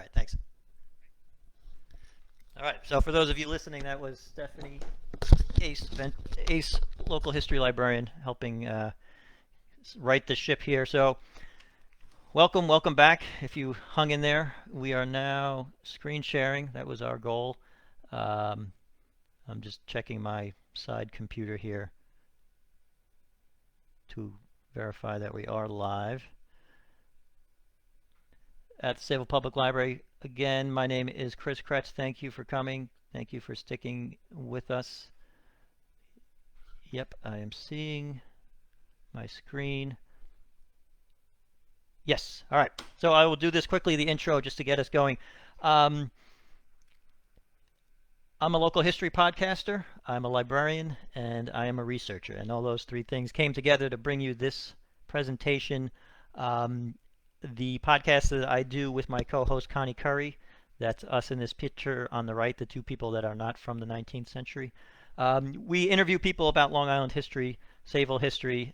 right, thanks. All right, so for those of you listening, that was Stephanie Ace, local history librarian, helping right the ship here. So welcome back. If you hung in there, we are now screen sharing. That was our goal. I'm just checking my side computer here to verify that we are live. At the Sayville Public Library, again, my name is Chris Kretz. Thank you for coming. Thank you for sticking with us. Yep, I am seeing my screen. Yes, all right. So I will do this quickly, the intro, just to get us going. I'm a local history podcaster, I'm a librarian, and I am a researcher. And all those three things came together to bring you this presentation. The podcast that I do with my co-host Connie Curry, that's us in this picture on the right, the two people that are not from the 19th century. We interview people about Long Island history, Sayville history,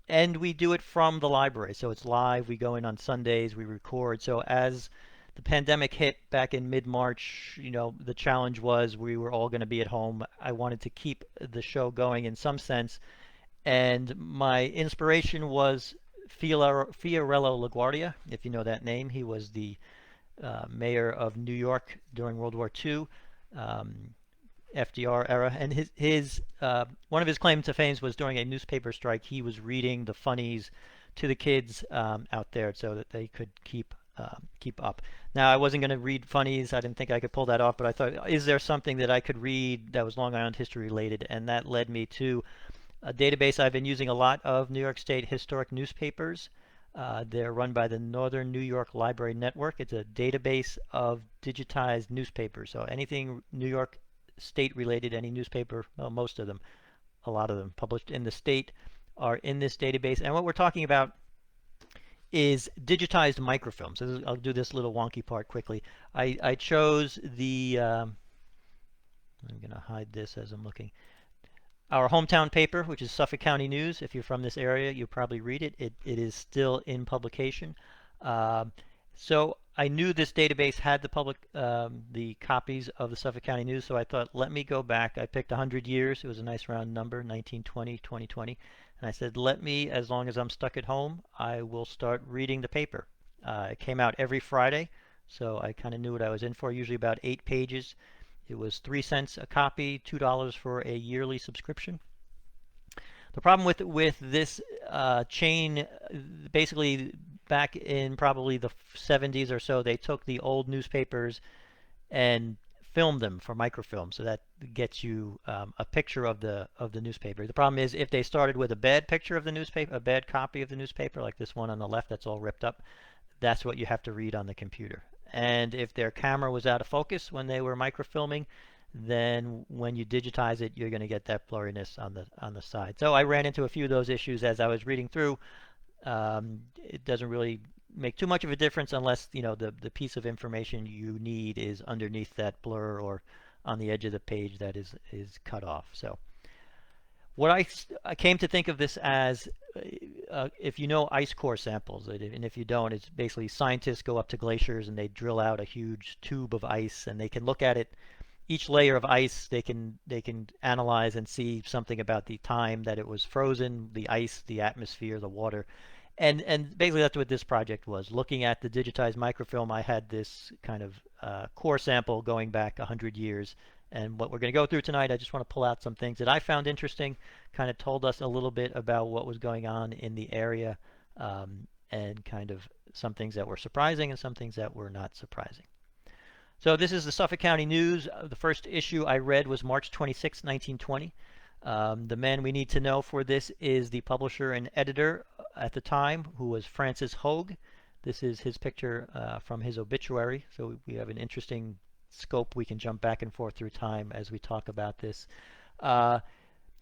and we do it from the library. So it's live, we go in on Sundays, we record. So as the pandemic hit back in mid-March, the challenge was we were all going to be at home. I wanted to keep the show going in some sense, and my inspiration was Fiorello LaGuardia, if you know that name. He was the mayor of New York during World War II, FDR era, and his one of his claims to fame was during a newspaper strike. He was reading the funnies to the kids out there so that they could keep up. Now, I wasn't going to read funnies. I didn't think I could pull that off, but I thought, is there something that I could read that was Long Island history related? And that led me to a database I've been using a lot of, New York State historic newspapers. They're run by the Northern New York Library Network. It's a database of digitized newspapers. So anything New York State related, any newspaper, well, most of them, a lot of them published in the state are in this database. And what we're talking about is digitized microfilms. I'll do this little wonky part quickly. I chose the, I'm going to hide this as I'm looking. Our hometown paper, which is Suffolk County News. If you're from this area, you probably read it. It is still in publication. So I knew this database had the copies of the Suffolk County News, so I thought, let me go back. I picked 100 years. It was a nice round number, 1920, 2020. And I said, let me, as long as I'm stuck at home, I will start reading the paper. It came out every Friday, so I kind of knew what I was in for, usually about 8 pages. It was 3 cents a copy, $2 for a yearly subscription. The problem with this chain, basically back in probably the 70s or so, they took the old newspapers and filmed them for microfilm, so that gets you a picture of the newspaper. The problem is if they started with a bad picture of the newspaper, a bad copy of the newspaper, like this one on the left that's all ripped up, that's what you have to read on the computer. And if their camera was out of focus when they were microfilming, then when you digitize it, you're going to get that blurriness on the side. So I ran into a few of those issues as I was reading through. It doesn't really make too much of a difference unless the piece of information you need is underneath that blur or on the edge of the page that is cut off. So what I came to think of this as, if you know ice core samples, and if you don't, it's basically scientists go up to glaciers and they drill out a huge tube of ice, and they can look at it. Each layer of ice they can analyze and see something about the time that it was frozen, the ice, the atmosphere, the water. And basically that's what this project was. Looking at the digitized microfilm, I had this kind of core sample going back 100 years. And what we're going to go through tonight, I just want to pull out some things that I found interesting, kind of told us a little bit about what was going on in the area, and kind of some things that were surprising and some things that were not surprising. So this is the Suffolk County News. The first issue I read was March 26, 1920. The man we need to know for this is the publisher and editor at the time, who was Francis Hogue. This is his picture from his obituary. So we have an interesting scope. We can jump back and forth through time as we talk about this.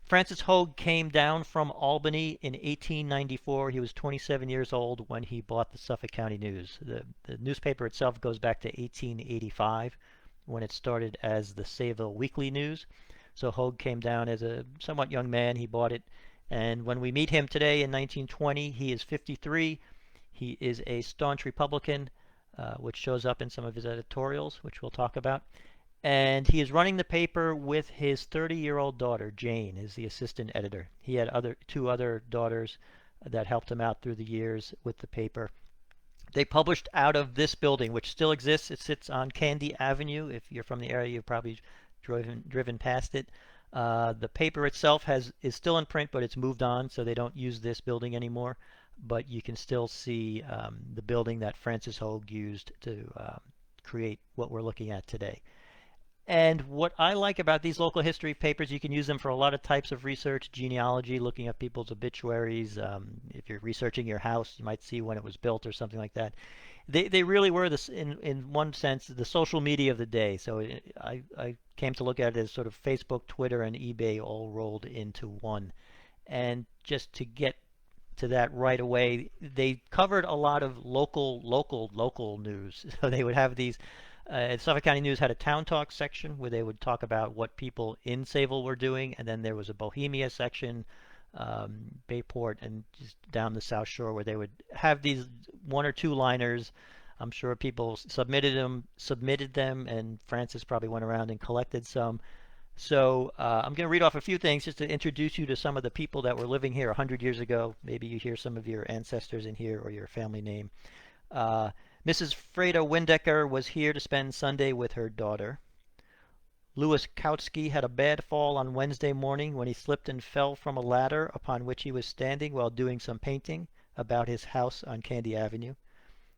Francis Hogue came down from Albany in 1894. He was 27 years old when he bought the Suffolk County News. The newspaper itself goes back to 1885 when it started as the Sayville Weekly News. So Hogue came down as a somewhat young man. He bought it. And when we meet him today in 1920, he is 53. He is a staunch Republican. which shows up in some of his editorials, which we'll talk about. And he is running the paper with his 30-year-old daughter, Jane, is the assistant editor. He had two other daughters that helped him out through the years with the paper. They published out of this building, which still exists. It sits on Candy Avenue. If you're from the area, you've probably driven past it. The paper itself is still in print, but it's moved on, so they don't use this building anymore. But you can still see the building that Francis Hogue used to create what we're looking at today. And what I like about these local history papers, you can use them for a lot of types of research, genealogy, looking at people's obituaries. If you're researching your house, you might see when it was built or something like that. They really were, this, in one sense, the social media of the day. So I came to look at it as sort of Facebook, Twitter, and eBay all rolled into one. And just to get to that right away, they covered a lot of local news. So they would have these. Suffolk County News had a Town Talk section where they would talk about what people in Sayville were doing, and then there was a Bohemia section, Bayport, and just down the South Shore where they would have these one or two liners. I'm sure people submitted them, and Francis probably went around and collected some. So I'm going to read off a few things just to introduce you to some of the people that were living here 100 years ago. Maybe you hear some of your ancestors in here or your family name. Mrs. Freda Windecker was here to spend Sunday with her daughter. Louis Kautsky had a bad fall on Wednesday morning when he slipped and fell from a ladder upon which he was standing while doing some painting about his house on Candy Avenue.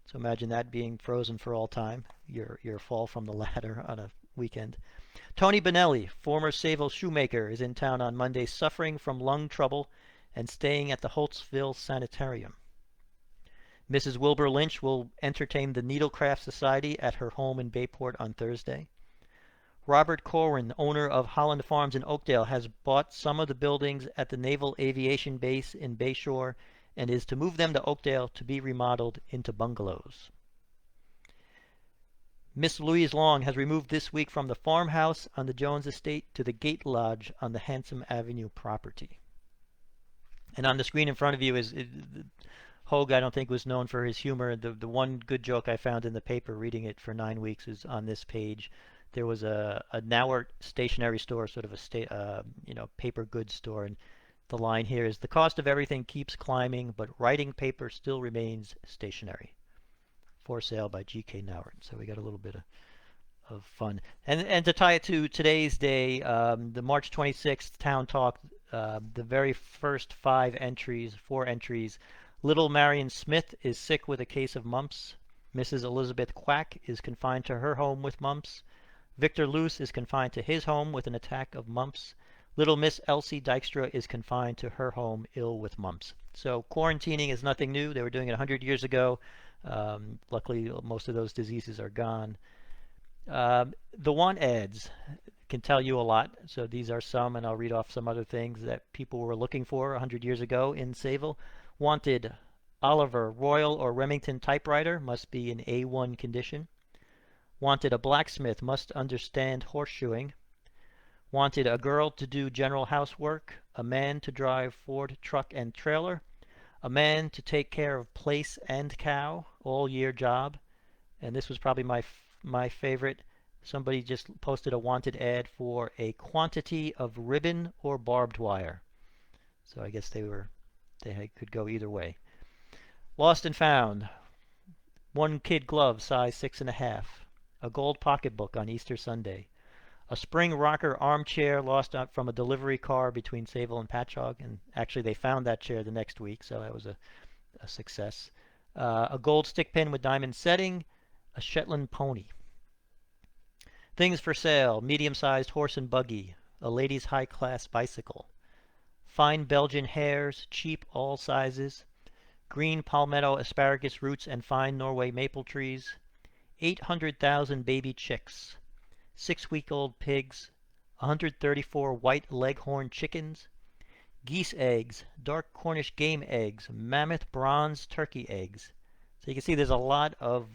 So imagine that being frozen for all time, your fall from the ladder on a weekend. Tony Benelli, former Sayville shoemaker, is in town on Monday suffering from lung trouble and staying at the Holtzville Sanitarium. Mrs. Wilbur Lynch will entertain the Needlecraft Society at her home in Bayport on Thursday. Robert Corwin, owner of Holland Farms in Oakdale, has bought some of the buildings at the Naval Aviation Base in Bayshore and is to move them to Oakdale to be remodeled into bungalows. Miss Louise Long has removed this week from the farmhouse on the Jones estate to the Gate Lodge on the Handsome Avenue property. And on the screen in front of you is Hogue, I don't think, was known for his humor. The one good joke I found in the paper reading it for 9 weeks is on this page. There was a Nauert stationery store, sort of a paper goods store, and the line here is, "The cost of everything keeps climbing, but writing paper still remains stationary." For sale by G.K. Nauert. So we got a little bit of fun. And to tie it to today's day, the March 26th Town Talk, the very first four entries. Little Marion Smith is sick with a case of mumps. Mrs. Elizabeth Quack is confined to her home with mumps. Victor Luce is confined to his home with an attack of mumps. Little Miss Elsie Dykstra is confined to her home ill with mumps. So quarantining is nothing new. They were doing it 100 years ago. Luckily, most of those diseases are gone. The want ads can tell you a lot. So these are some, and I'll read off some other things that people were looking for 100 years ago in Sayville. Wanted Oliver, Royal, or Remington typewriter, must be in A1 condition. Wanted a blacksmith, must understand horseshoeing. Wanted a girl to do general housework, a man to drive Ford truck and trailer, a man to take care of place and cow, all year job. And this was probably my favorite. Somebody just posted a wanted ad for a quantity of ribbon or barbed wire. So I guess they could go either way. Lost and found. One kid glove, size 6.5. A gold pocketbook on Easter Sunday. A spring rocker armchair lost out from a delivery car between Sayville and Patchogue. And actually they found that chair the next week, so that was a success. A gold stick pin with diamond setting. A Shetland pony. Things for sale. Medium-sized horse and buggy. A lady's high-class bicycle. Fine Belgian hares, cheap, all sizes. Green palmetto asparagus roots and fine Norway maple trees. 800,000 baby chicks. 6-week-old pigs. 134 white leghorn chickens. Geese eggs, dark Cornish game eggs, mammoth bronze turkey eggs. So you can see there's a lot of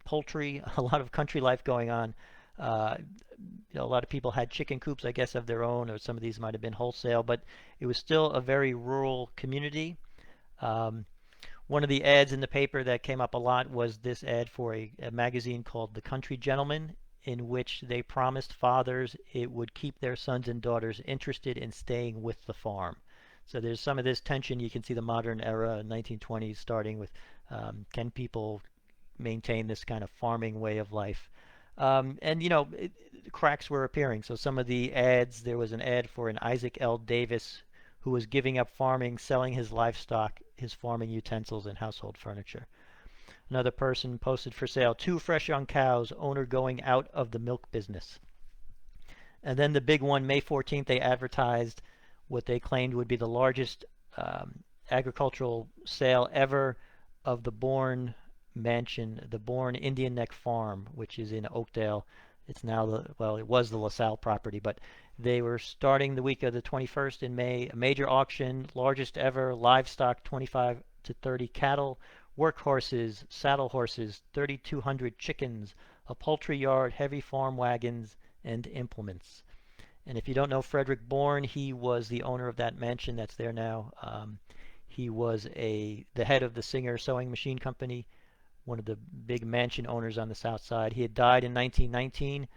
poultry, a lot of country life going on. A lot of people had chicken coops, I guess, of their own, or some of these might have been wholesale, but it was still a very rural community. One of the ads in the paper that came up a lot was this ad for a magazine called The Country Gentleman, in which they promised fathers it would keep their sons and daughters interested in staying with the farm. So there's some of this tension. You can see the modern era, 1920s, starting with can people maintain this kind of farming way of life? And cracks were appearing. So some of the ads, there was an ad for an Isaac L. Davis who was giving up farming, selling his livestock, his farming utensils, and household furniture. Another person posted for sale 2 fresh young cows, owner going out of the milk business. And then the big one, May 14th, they advertised what they claimed would be the largest agricultural sale ever of the Bourne mansion, the Bourne Indian Neck Farm, which is in Oakdale. It's now it was the LaSalle property, but they were starting the week of the 21st in May, a major auction, largest ever, livestock, 25 to 30 cattle, work horses, saddle horses, 3,200 chickens, a poultry yard, heavy farm wagons, and implements. And if you don't know Frederick Bourne, he was the owner of that mansion that's there now. He was the head of the Singer Sewing Machine Company, one of the big mansion owners on the South Side. He had died in 1919.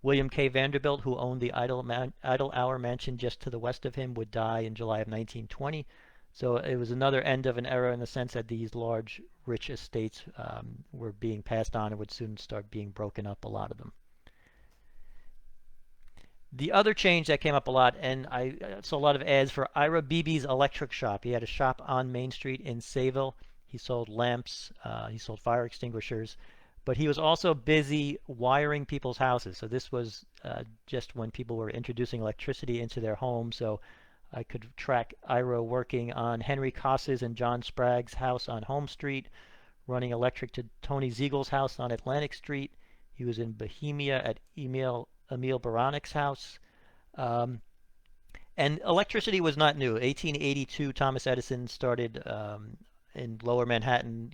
William K. Vanderbilt, who owned the Idle Hour Mansion just to the west of him, would die in July of 1920. So it was another end of an era in the sense that these large, rich estates were being passed on and would soon start being broken up, a lot of them. The other change that came up a lot, and I saw a lot of ads for Ira Beebe's Electric Shop. He had a shop on Main Street in Sayville. He sold lamps, he sold fire extinguishers, but he was also busy wiring people's houses. So this was just when people were introducing electricity into their homes. So I could track Ira working on Henry Koss's and John Sprague's house on Home Street, running electric to Tony Siegel's house on Atlantic Street. He was in Bohemia at Emil Baranek's house. And electricity was not new. 1882, Thomas Edison started in Lower Manhattan,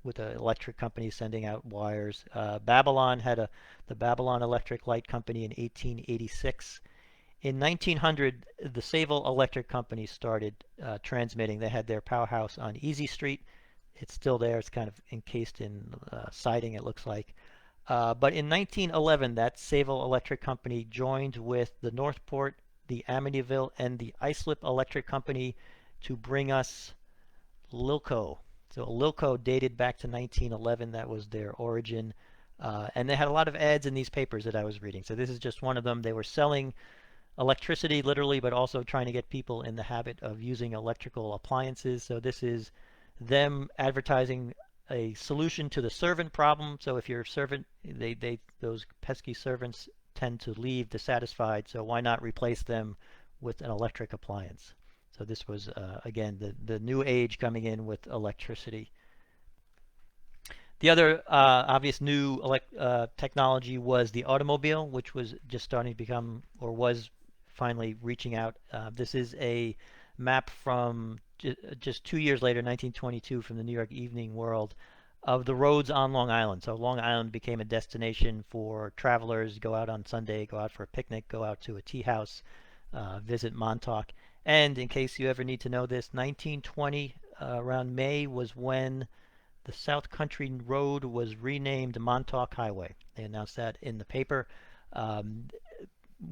with an electric company sending out wires. Babylon had the Babylon Electric Light Company in 1886. In 1900, the Sayville Electric Company started transmitting. They had their powerhouse on Easy Street. It's still there. It's kind of encased in siding, it looks like. But in 1911, that Sayville Electric Company joined with the Northport, the Amityville, and the Islip Electric Company to bring us Loco. So Loco dated back to 1911. That was their origin. And they had a lot of ads in these papers that I was reading. So this is just one of them. They were selling electricity literally, but also trying to get people in the habit of using electrical appliances. So this is them advertising a solution to the servant problem. So if you're a servant, those pesky servants tend to leave dissatisfied. So why not replace them with an electric appliance? So this was again the new age coming in with electricity. The other obvious new technology was the automobile, which was just starting to become, or was finally reaching out. This is a map from just 2 years later, 1922, from the New York Evening World, of the roads on Long Island. So Long Island became a destination for travelers. Go out on Sunday, go out for a picnic, go out to a tea house, visit Montauk. And in case you ever need to know this, 1920, around May, was when the South Country Road was renamed Montauk Highway. They announced that in the paper.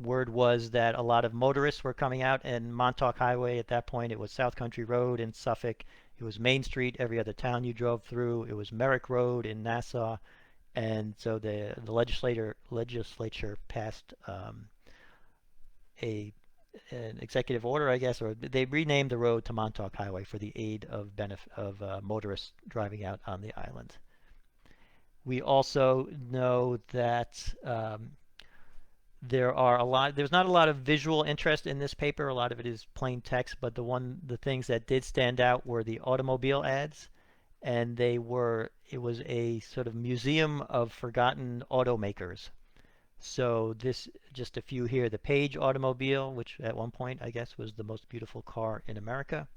Word was that a lot of motorists were coming out, and Montauk Highway at that point, it was South Country Road in Suffolk. It was Main Street, every other town you drove through. It was Merrick Road in Nassau. And so the legislature passed an executive order, I guess, or they renamed the road to Montauk Highway for the aid of motorists driving out on the island. We also know that there's not a lot of visual interest in this paper. A lot of it is plain text, but the things that did stand out were the automobile ads, and it was a sort of museum of forgotten automakers. So this, just a few here, the Page automobile, which at one point I guess was the most beautiful car in America.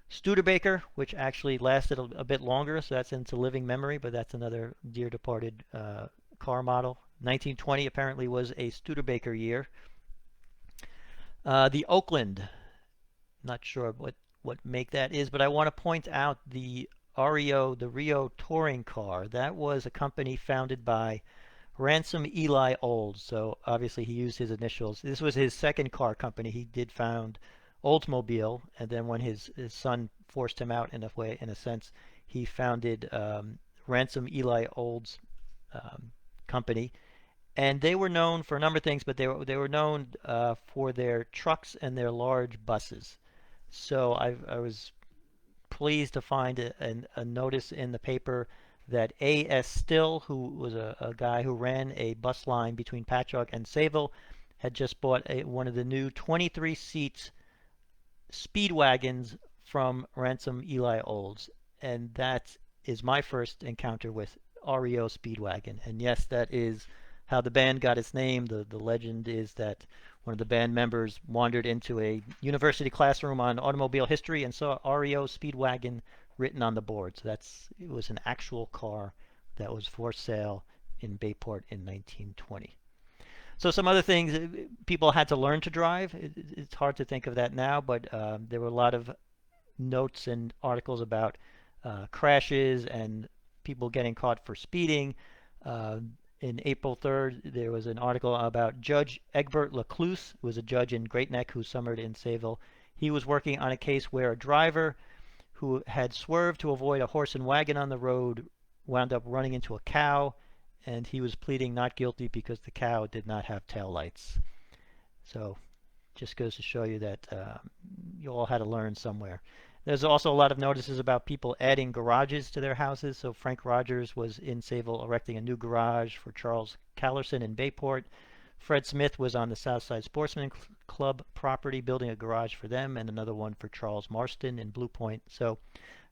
Studebaker, which actually lasted a bit longer, so that's into living memory, but that's another dear departed car model. 1920 apparently was a Studebaker year. The Oakland, not sure what make that is, but I want to point out the REO, the Rio touring car. That was a company founded by Ransom Eli Olds. So obviously he used his initials. This was his second car company. He did found Oldsmobile, and then when his son forced him out in a way, in a sense, he founded Ransom Eli Olds company. And they were known for a number of things, but they were known for their trucks and their large buses. So I was pleased to find a notice in the paper that A.S. Still, who was a guy who ran a bus line between Patchogue and Sayville, had just bought one of the new 23 seats Speedwagons from Ransom Eli Olds. And that is my first encounter with REO Speedwagon. And yes, that is how the band got its name. The legend is that one of the band members wandered into a university classroom on automobile history and saw REO Speedwagon written on the board. So it was an actual car that was for sale in Bayport in 1920. So some other things, people had to learn to drive. It's hard to think of that now, but there were a lot of notes and articles about crashes and people getting caught for speeding. In April 3rd, there was an article about Judge Egbert Lecluse, who was a judge in Great Neck who summered in Sayville. He was working on a case where a driver who had swerved to avoid a horse and wagon on the road wound up running into a cow, and he was pleading not guilty because the cow did not have tail lights. So just goes to show you that you all had to learn somewhere. There's also a lot of notices about people adding garages to their houses. So Frank Rogers was in Sayville erecting a new garage for Charles Callerson in Bayport. Fred Smith was on the Southside Sportsman Club property building a garage for them, and another one for Charles Marston in Blue Point. So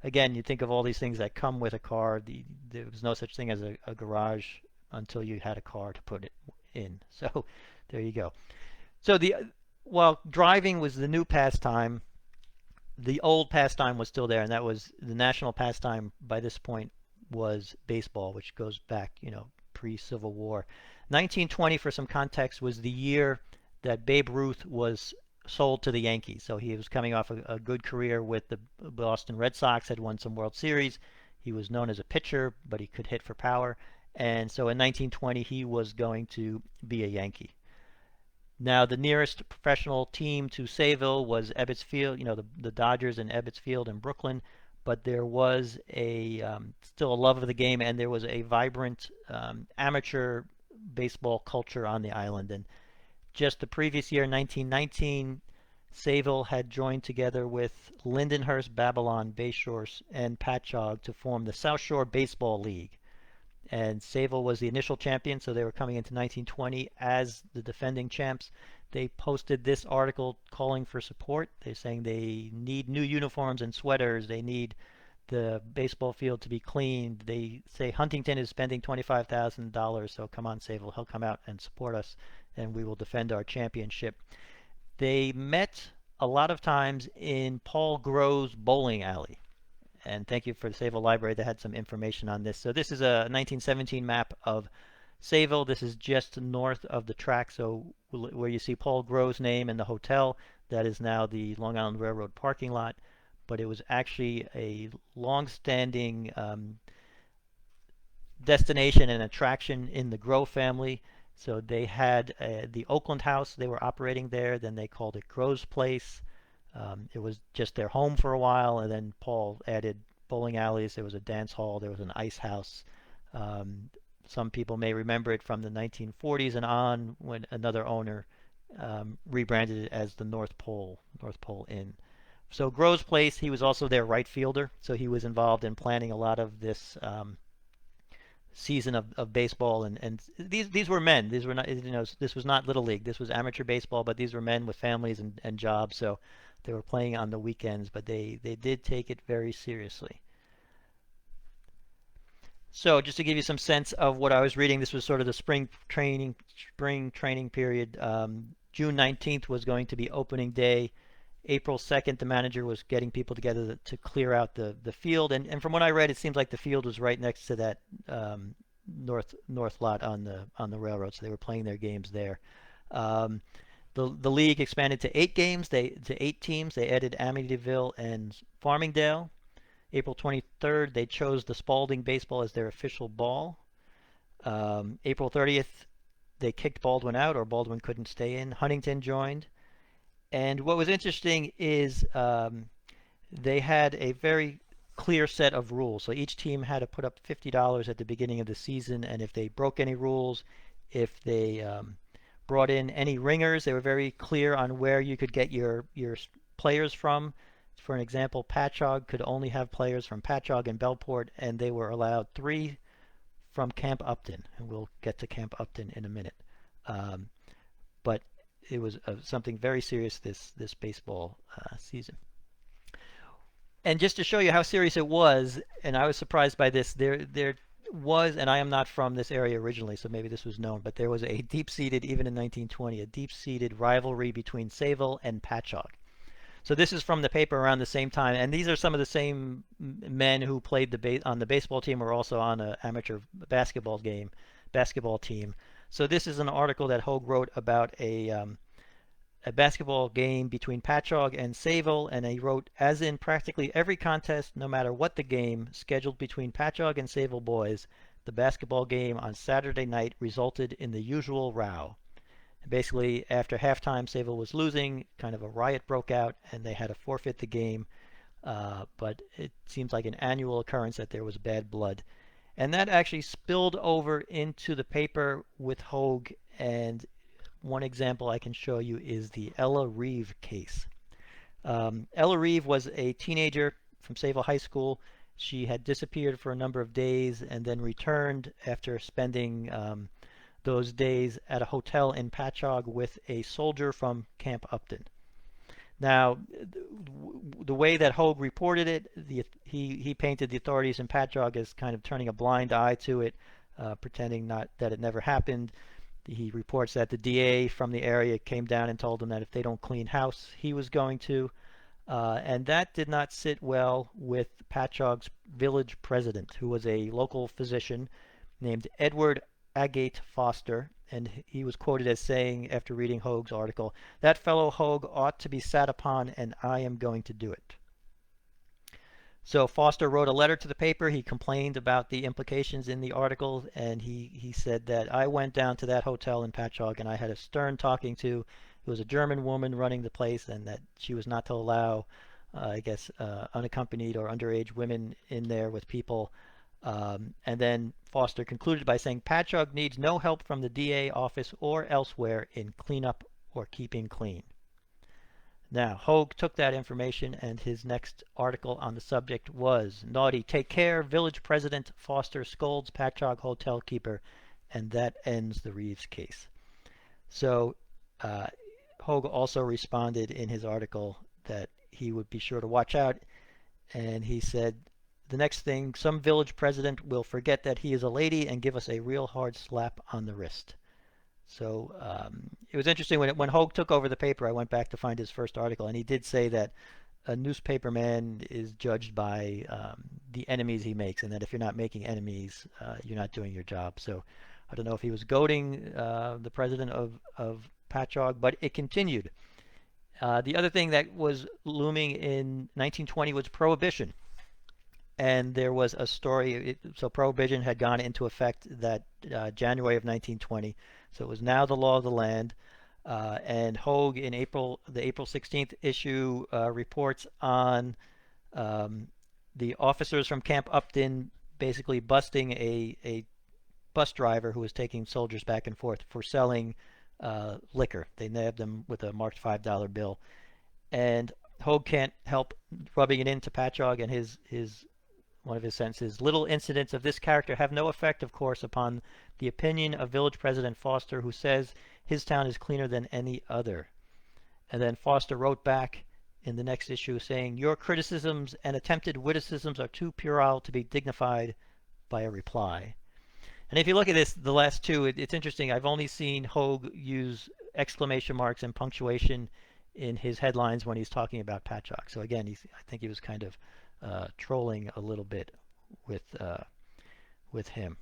again, you think of all these things that come with a car. There was no such thing as a garage until you had a car to put it in. So there you go. So while driving was the new pastime, the old pastime was still there, and that was the national pastime by this point was baseball, which goes back, pre-Civil War. 1920, for some context, was the year that Babe Ruth was sold to the Yankees. So he was coming off a good career with the Boston Red Sox, had won some World Series. He was known as a pitcher, but he could hit for power. And so in 1920, he was going to be a Yankee. Now, the nearest professional team to Sayville was Ebbets Field, the Dodgers in Ebbets Field in Brooklyn. But there was still a love of the game, and there was a vibrant amateur baseball culture on the island. And just the previous year, 1919, Sayville had joined together with Lindenhurst, Babylon, Bayshore, and Patchogue to form the South Shore Baseball League. And Sayville was the initial champion, so they were coming into 1920 as the defending champs. They posted this article calling for support. They're saying they need new uniforms and sweaters. They need the baseball field to be cleaned. They say Huntington is spending $25,000, so come on, Sayville, he'll come out and support us, and we will defend our championship. They met a lot of times in Paul Grove's bowling alley. And thank you for the Sayville Library that had some information on this. So this is a 1917 map of Sayville. This is just north of the track. So where you see Paul Grove's name and the hotel, that is now the Long Island Railroad parking lot. But it was actually a long-standing destination and attraction in the Grove family. So they had the Oakland House. They were operating there. Then they called it Grove's Place. It was just their home for a while, and then Paul added bowling alleys. There was a dance hall. There was an ice house. Some people may remember it from the 1940s and on, when another owner rebranded it as the North Pole Inn. So Grove's Place, he was also their right fielder, so he was involved in planning a lot of this season of baseball. And these were men. These were not, this was not Little League. This was amateur baseball, but these were men with families and jobs. So they were playing on the weekends, but they did take it very seriously. So just to give you some sense of what I was reading, this was sort of the spring training period. June 19th was going to be opening day. April 2nd, the manager was getting people together to clear out the field. And from what I read, it seems like the field was right next to that north lot on the railroad, so they were playing their games there. The league expanded to 8 games, to 8 teams. They added Amityville and Farmingdale. April 23rd, they chose the Spalding baseball as their official ball. April 30th, they kicked Baldwin out, or Baldwin couldn't stay in. Huntington joined. And what was interesting is they had a very clear set of rules. So each team had to put up $50 at the beginning of the season, and if they broke any rules, if they brought in any ringers, they were very clear on where you could get your players from. For an example, Patchogue could only have players from Patchogue and Bellport, and they were allowed 3 from Camp Upton, and we'll get to Camp Upton in a minute. But it was something very serious this baseball season. And just to show you how serious it was, and I was surprised by this, there was, and I am not from this area originally, so maybe this was known, but there was a deep-seated, even in 1920, a deep-seated rivalry between Sayville and Patchogue. So this is from the paper around the same time, and these are some of the same men who played on the baseball team or also on an amateur basketball team. So this is an article that Hogue wrote about a basketball game between Patchogue and Sayville, and he wrote, as in practically every contest, no matter what the game, scheduled between Patchogue and Sayville boys, the basketball game on Saturday night resulted in the usual row. Basically, after halftime, Sayville was losing, kind of a riot broke out, and they had to forfeit the game. But it seems like an annual occurrence that there was bad blood. And that actually spilled over into the paper with Hogue, and one example I can show you is the Ella Reeve case. Ella Reeve was a teenager from Sayville High School. She had disappeared for a number of days and then returned after spending those days at a hotel in Patchogue with a soldier from Camp Upton. Now, the way that Hogue reported it, he painted the authorities in Patchogue as kind of turning a blind eye to it, pretending that it never happened. He reports that the DA from the area came down and told him that if they don't clean house, he was going to. And that did not sit well with Patchogue's village president, who was a local physician named Edward Agate Foster, and he was quoted as saying, after reading Hogue's article, "That fellow Hogue ought to be sat upon, and I am going to do it." So Foster wrote a letter to the paper. He complained about the implications in the article, and he said that I went down to that hotel in Patchogue, and I had a stern talking to. It was a German woman running the place, and that she was not to allow, I guess, unaccompanied or underage women in there with people. And then Foster concluded by saying, Patchogue needs no help from the DA office or elsewhere in cleanup or keeping clean. Now, Hogue took that information, and his next article on the subject was, Naughty, take care, village president Foster scolds Patchogue hotel keeper, and that ends the Reeves case. So Hogue also responded in his article that he would be sure to watch out, and he said, the next thing, some village president will forget that he is a lady and give us a real hard slap on the wrist. So it was interesting when Hogue took over the paper. I went back to find his first article, and he did say that a newspaperman is judged by the enemies he makes, and that if you're not making enemies, you're not doing your job. So I don't know if he was goading the president of Patchogue, but it continued. The other thing that was looming in 1920 was Prohibition. And there was a story, so Prohibition had gone into effect that January of 1920. So it was now the law of the land. And Hogue in the April 16th issue reports on the officers from Camp Upton basically busting a bus driver who was taking soldiers back and forth for selling liquor. They nabbed them with a marked $5 bill. And Hogue can't help rubbing it into Patchogue, and his one of his sentences, little incidents of this character have no effect, of course, upon the opinion of village president Foster, who says his town is cleaner than any other. And then Foster wrote back in the next issue saying, your criticisms and attempted witticisms are too puerile to be dignified by a reply. And if you look at this, the last two, it's interesting. I've only seen Hogue use exclamation marks and punctuation in his headlines when he's talking about Patchogue. So again, I think he was kind of trolling a little bit with him.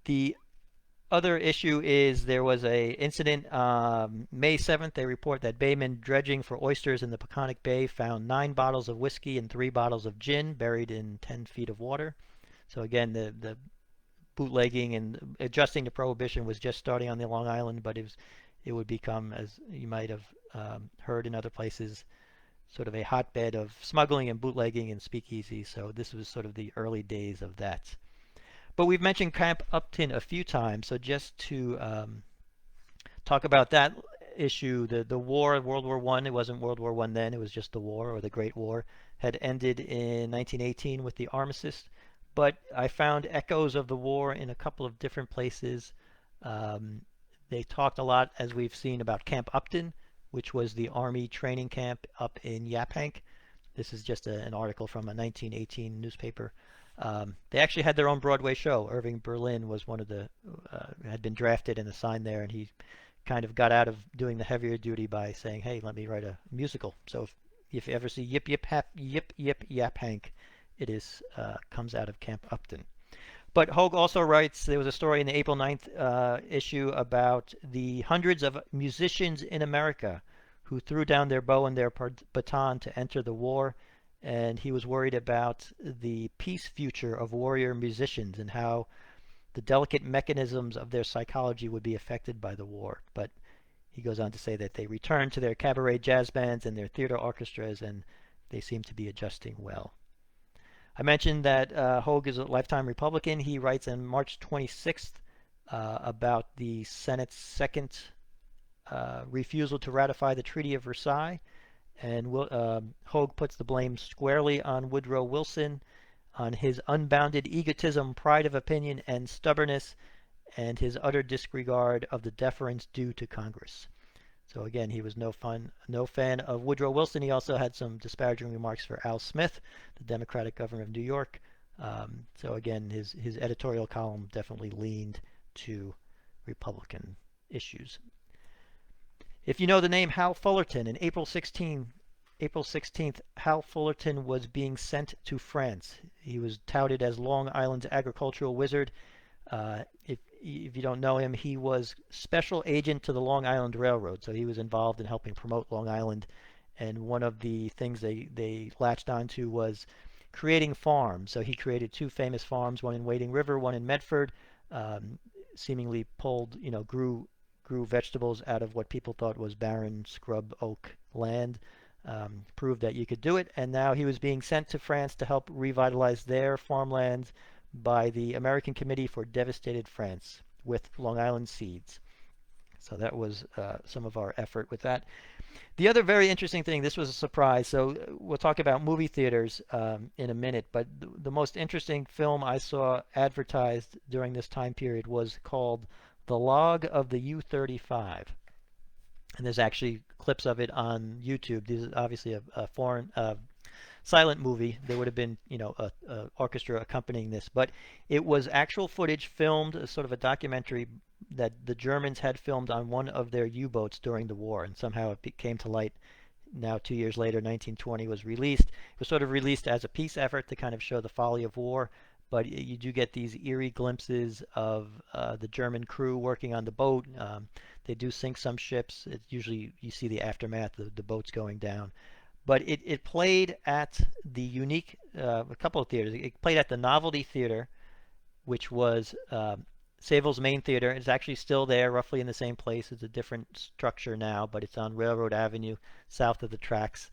The other issue is there was a incident May 7th. They report that baymen dredging for oysters in the Peconic Bay found 9 bottles of whiskey and 3 bottles of gin buried in 10 feet of water. So again, the bootlegging and adjusting to prohibition was just starting on the Long Island, but it would become, as you might have heard in other places, sort of a hotbed of smuggling and bootlegging and speakeasy. So this was sort of the early days of that. But we've mentioned Camp Upton a few times, so just to talk about that issue, the war, World War I, it wasn't World War I then, it was just the war or the Great War, had ended in 1918 with the armistice. But I found echoes of the war in a couple of different places. They talked a lot, as we've seen, about Camp Upton, which was the Army training camp up in Yaphank. This is just an article from a 1918 newspaper. They actually had their own Broadway show. Irving Berlin was one of the had been drafted and assigned there, and he kind of got out of doing the heavier duty by saying, "Hey, let me write a musical." So if you ever see Yip Yip Yip Yip Yap Hank, it is comes out of Camp Upton. But Hogue also writes there was a story in the April 9th issue about the hundreds of musicians in America who threw down their bow and their baton to enter the war. And he was worried about the peace future of warrior musicians and how the delicate mechanisms of their psychology would be affected by the war. But he goes on to say that they returned to their cabaret jazz bands and their theater orchestras, and they seem to be adjusting well. I mentioned that Hogue is a lifetime Republican. He writes on March 26th about the Senate's second refusal to ratify the Treaty of Versailles. And Hogue puts the blame squarely on Woodrow Wilson, on his unbounded egotism, pride of opinion, and stubbornness, and his utter disregard of the deference due to Congress. So again, he was no fan of Woodrow Wilson. He also had some disparaging remarks for Al Smith, the Democratic governor of New York. So again, his editorial column definitely leaned to Republican issues. If you know the name Hal Fullerton, in April 16th, Hal Fullerton was being sent to France. He was touted as Long Island's agricultural wizard. If you don't know him, he was special agent to the Long Island Railroad, so he was involved in helping promote Long Island. And one of the things they latched onto was creating farms. So he created 2 famous farms, one in Wading River, one in Medford. Seemingly grew vegetables out of what people thought was barren scrub oak land. Proved that you could do it, and now he was being sent to France to help revitalize their farmlands by the American Committee for Devastated France with Long Island seeds. So that was some of our effort with that. The other very interesting thing, this was a surprise, so we'll talk about movie theaters in a minute, but the most interesting film I saw advertised during this time period was called The Log of the U-35. And there's actually clips of it on YouTube. This is obviously a foreign silent movie. There would have been, a orchestra accompanying this, but it was actual footage filmed, sort of a documentary that the Germans had filmed on one of their U-boats during the war, and somehow it came to light. Now, 2 years later, 1920 was released. It was sort of released as a peace effort to kind of show the folly of war, but you do get these eerie glimpses of the German crew working on the boat. They do sink some ships. It's usually you see the aftermath, the boats going down. But it played at the unique, a couple of theaters. It played at the Novelty Theatre, which was Sayville's main theater. It's actually still there, roughly in the same place. It's a different structure now, but it's on Railroad Avenue, south of the tracks.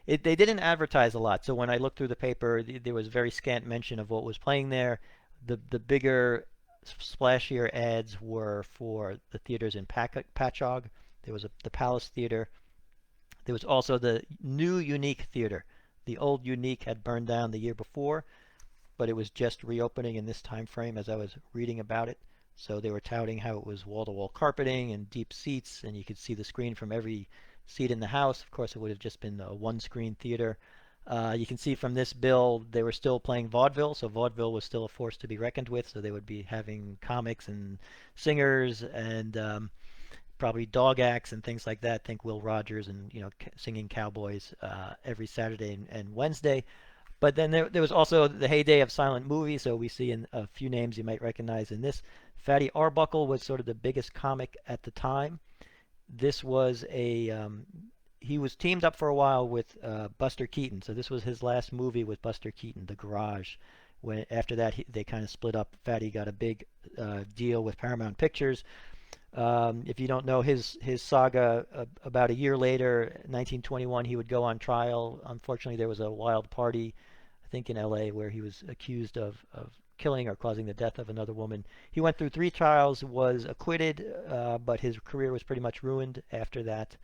They didn't advertise a lot, so when I looked through the paper, there was very scant mention of what was playing there. The bigger, splashier ads were for the theaters in Patchogue. There was the Palace Theater. There was also the new Unique Theater. The old Unique had burned down the year before, but it was just reopening in this time frame as I was reading about it. So they were touting how it was wall-to-wall carpeting and deep seats, and you could see the screen from every seat in the house. Of course, it would have just been a one-screen theater. You can see from this bill, they were still playing vaudeville, so vaudeville was still a force to be reckoned with. So they would be having comics and singers and probably dog acts and things like that. Think Will Rogers and singing cowboys every Saturday and Wednesday. But then there was also the heyday of silent movies, so we see in a few names you might recognize in this. Fatty Arbuckle was sort of the biggest comic at the time. This was he was teamed up for a while with Buster Keaton, so this was his last movie with Buster Keaton, The Garage. When after that they kind of split up. Fatty got a big deal with Paramount Pictures. If you don't know his saga, about a year later, 1921, he would go on trial. Unfortunately, there was a wild party, I think in L.A., where he was accused of killing or causing the death of another woman. He went through 3 trials, was acquitted, but his career was pretty much ruined after that.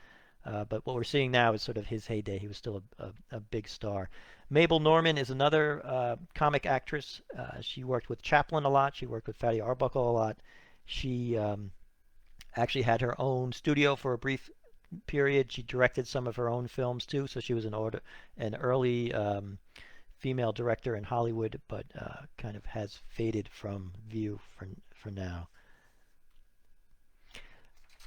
But what we're seeing now is sort of his heyday. He was still a big star. Mabel Normand is another comic actress. She worked with Chaplin a lot. She worked with Fatty Arbuckle a lot. She actually had her own studio for a brief period. She directed some of her own films too, so she was an early female director in Hollywood, but kind of has faded from view for now.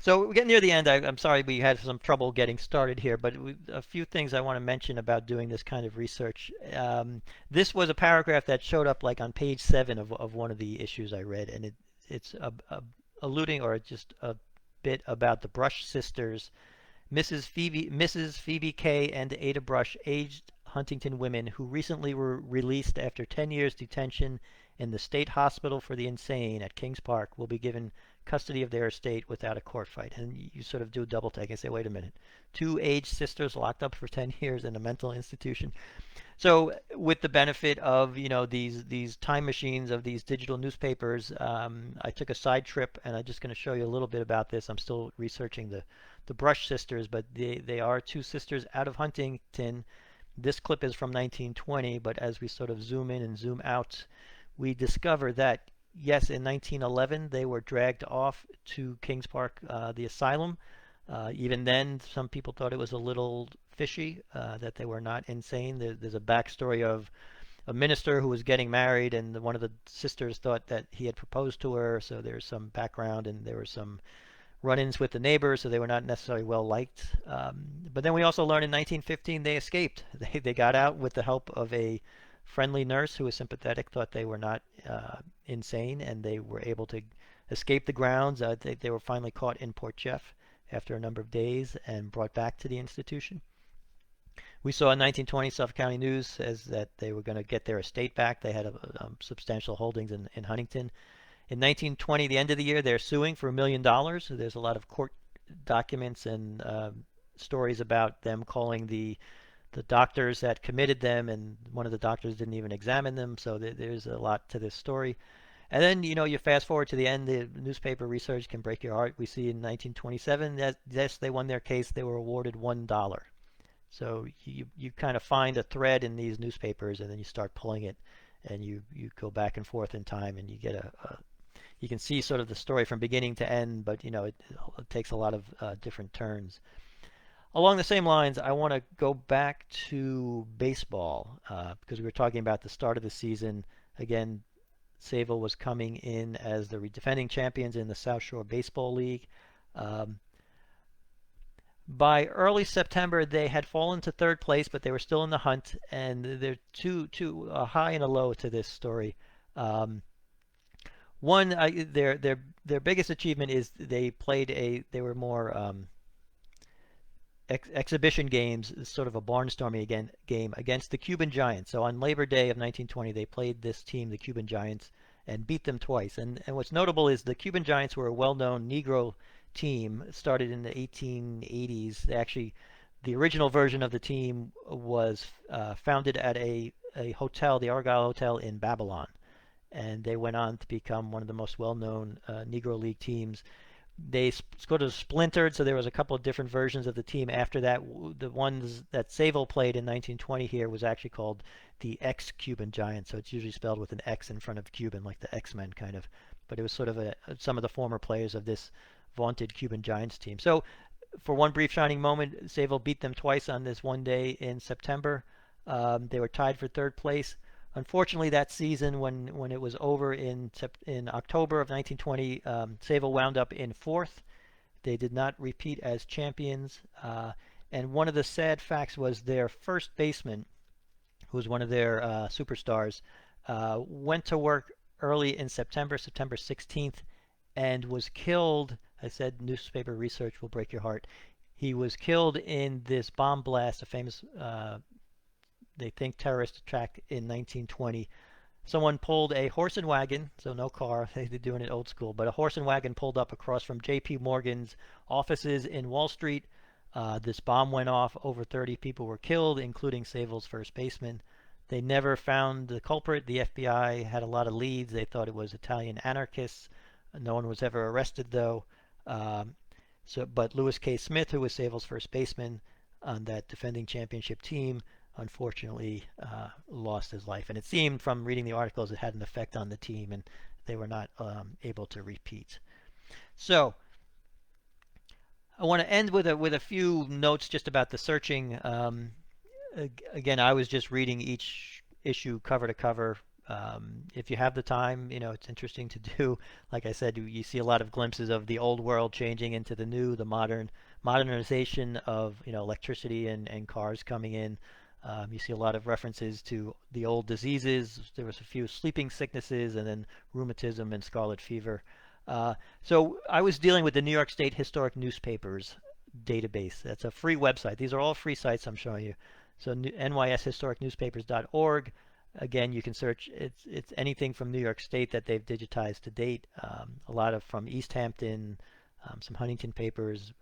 So we're getting near the end. I'm sorry we had some trouble getting started here, but a few things I want to mention about doing this kind of research. This was a paragraph that showed up like on page 7 of one of the issues I read, and it's alluding or just a bit about the Brush sisters, Mrs. Phoebe K. and Ada Brush, aged Huntington women who recently were released after 10 years detention in the State Hospital for the Insane at Kings Park, will be given custody of their estate without a court fight. And you sort of do a double take and say, wait a minute, 2 aged sisters locked up for 10 years in a mental institution. So with the benefit of these time machines of these digital newspapers, I took a side trip, and I'm just going to show you a little bit about this. I'm still researching the Brush sisters, but they are 2 sisters out of Huntington. This clip is from 1920, but as we sort of zoom in and zoom out, we discover that yes, in 1911 they were dragged off to Kings Park, the asylum. Even then, some people thought it was a little fishy, that they were not insane. There's a backstory of a minister who was getting married, and one of the sisters thought that he had proposed to her, so there's some background, and there were some run-ins with the neighbors, so they were not necessarily well liked. But then we also learned in 1915 they escaped. They got out with the help of a friendly nurse who was sympathetic, thought they were not insane, and they were able to escape the grounds. They were finally caught in Port Jeff after a number of days and brought back to the institution. We saw in 1920 Suffolk County News says that they were going to get their estate back. They had substantial holdings in Huntington. In 1920, the end of the year, they're suing for $1 million. So there's a lot of court documents and stories about them calling the doctors that committed them, and one of the doctors didn't even examine them. So there's a lot to this story. And then, you fast forward to the end, the newspaper research can break your heart. We see in 1927 that, yes, they won their case. They were awarded $1. So you kind of find a thread in these newspapers, and then you start pulling it, and you go back and forth in time, and you get you can see sort of the story from beginning to end, but it takes a lot of different turns. Along the same lines, I want to go back to baseball, because we were talking about the start of the season. Again, Sayville was coming in as the defending champions in the South Shore Baseball League. By early September, they had fallen to 3rd place, but they were still in the hunt, and there are two a high and a low to this story. One, their biggest achievement is they were more exhibition games, sort of a barnstorming game against the Cuban Giants. So on Labor Day of 1920, they played this team, the Cuban Giants, and beat them twice. And what's notable is the Cuban Giants were a well-known Negro team, started in the 1880s. The original version of the team was founded at a hotel, the Argyle Hotel in Babylon, and they went on to become one of the most well-known Negro League teams. They sort of splintered, so there was a couple of different versions of the team after that. The ones that Sayville played in 1920 here was actually called the ex-Cuban Giants, so it's usually spelled with an X in front of Cuban, like the X-Men kind of. But it was sort of some of the former players of this vaunted Cuban Giants team. So for one brief shining moment, Sayville beat them twice on this one day in September. They were tied for 3rd place. Unfortunately, that season, when it was over in October of 1920, Sayville wound up in 4th. They did not repeat as champions. And one of the sad facts was their first baseman, who was one of their superstars, went to work early in September, September 16th, and was killed. I said newspaper research will break your heart. He was killed in this bomb blast, a famous, they think, terrorist attack in 1920. Someone pulled a horse and wagon, so no car, they're doing it old school, but a horse and wagon pulled up across from J.P. Morgan's offices in Wall Street. This bomb went off. Over 30 people were killed, including Sayville's first baseman. They never found the culprit. The FBI had a lot of leads. They thought it was Italian anarchists. No one was ever arrested, though. But Lewis K. Smith, who was Sayville's first baseman on that defending championship team, unfortunately lost his life. And it seemed from reading the articles it had an effect on the team, and they were not able to repeat. So I want to end with a few notes just about the searching. Again, I was just reading each issue cover to cover. If you have the time, it's interesting to do. Like I said, you see a lot of glimpses of the old world changing into the new, the modernization of electricity and cars coming in. You see a lot of references to the old diseases. There was a few sleeping sicknesses, and then rheumatism and scarlet fever. So I was dealing with the New York State Historic Newspapers database. That's a free website. These are all free sites I'm showing you. So nyshistoricnewspapers.org. Again, you can search. It's anything from New York State that they've digitized to date. A lot of from East Hampton, some Huntington papers.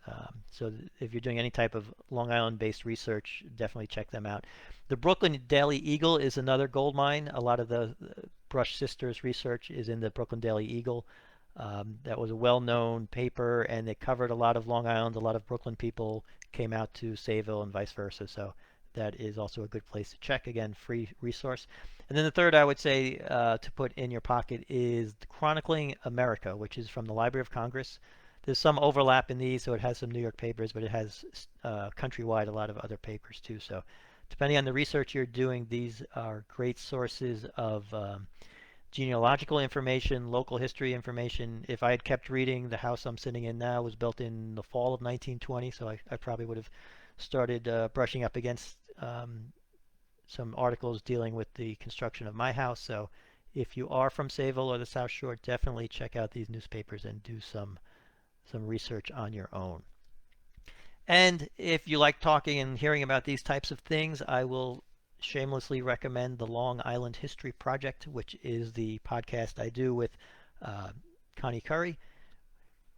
So if you're doing any type of Long Island-based research, definitely check them out. The Brooklyn Daily Eagle is another gold mine. A lot of the Brush Sisters research is in the Brooklyn Daily Eagle. That was a well-known paper, and it covered a lot of Long Island. A lot of Brooklyn people came out to Sayville and vice versa. So that is also a good place to check. Again, free resource. And then the third I would say to put in your pocket is Chronicling America, which is from the Library of Congress. There's some overlap in these, so it has some New York papers, but it has countrywide a lot of other papers too. So depending on the research you're doing, these are great sources of genealogical information, local history information. If I had kept reading, the house I'm sitting in now was built in the fall of 1920, so I probably would have started brushing up against some articles dealing with the construction of my house. So if you are from Sayville or the South Shore, definitely check out these newspapers and do some research on your own. And if you like talking and hearing about these types of things, I will shamelessly recommend the Long Island History Project, which is the podcast I do with Connie Curry.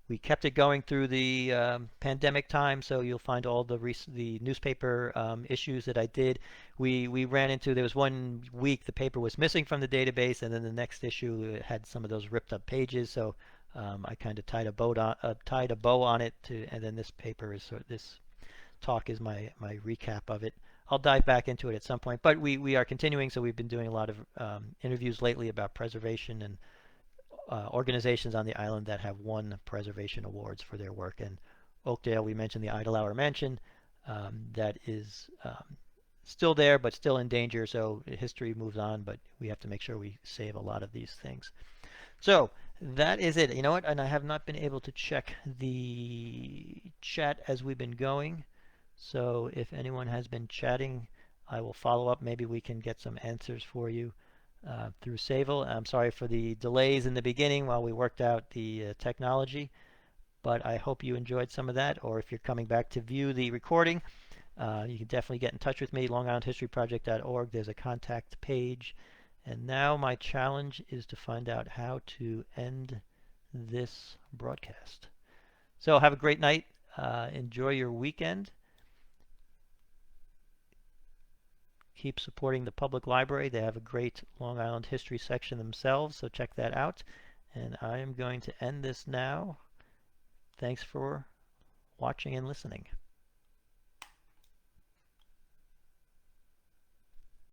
We kept it going through the pandemic time, so you'll find all the newspaper issues that I did. We ran into, there was one week the paper was missing from the database, and then the next issue had some of those ripped up pages. So I kind of tied a bow on it, and then this paper is this talk is my recap of it. I'll dive back into it at some point, but we are continuing. So we've been doing a lot of interviews lately about preservation and organizations on the island that have won preservation awards for their work. And Oakdale, we mentioned the Idlehour Mansion, that is still there but still in danger. So history moves on, but we have to make sure we save a lot of these things. So that is it. You know what? And I have not been able to check the chat as we've been going. So if anyone has been chatting, I will follow up. Maybe we can get some answers for you through Sayville. I'm sorry for the delays in the beginning while we worked out the technology, but I hope you enjoyed some of that. Or if you're coming back to view the recording, you can definitely get in touch with me, longislandhistoryproject.org. There's a contact page. And now my challenge is to find out how to end this broadcast. So have a great night. Enjoy your weekend. Keep supporting the public library. They have a great Long Island history section themselves, so check that out. And I am going to end this now. Thanks for watching and listening.